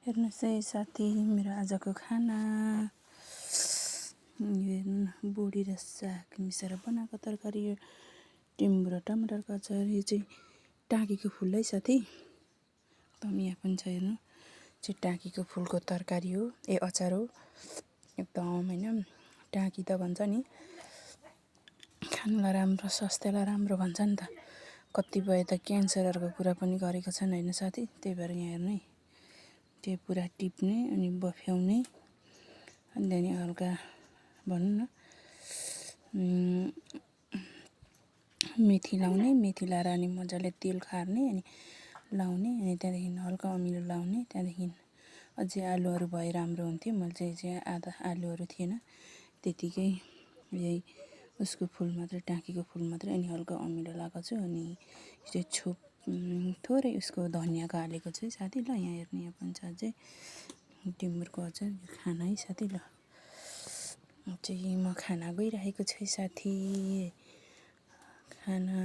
हेर्नुहोस् है साथी, मेरो आजको खाना यो हेर्नु बोडी र साग मिसाएर बनाएको तरकारी, यो टिम्बु र टमाटरको अचार। यो चाहिँ टाँकीको फुल है साथी, एकदम यहाँ पनि छ हेर्नु, चाहिँ टाँकीको फुलको तरकारी हो, अचार हो एकदम होइन। टाँकी त भन्छ नि खानुलाई राम्रो, स्वास्थ्यलाई राम्रो भन्छ नि त। कतिपय त क्यान्सरहरूको कुरा पनि गरेको छन् होइन साथी। त्यही भएर यहाँ हेर्नु है, त्यो पुरा टिप्ने अनि बफ्याउने, अनि त्यहाँदेखि हल्का भनौँ न मेथी लाउने, मेथी लाएर अनि मजाले तेल खार्ने अनि लाउने, अनि त्यहाँदेखि हल्का अमिलो लाउने। त्यहाँदेखि अझै आलुहरू भए राम्रो हुन्थ्यो, मैले चाहिँ आधा आलुहरू थिएन, त्यतिकै यही उसको फुल मात्रै, टाँकीको फुल मात्रै, अनि हल्का अमिलो लगाएको छु। अनि यो चाहिँ थोरै उसको धनियाँको हालेको छु है साथी। ल यहाँ हेर्नु, यहाँ पनि छ अझै टिमुरको अचार, यो खाना है साथी। ल चाहिँ म खाना गइरहेको छु है साथी, खाना।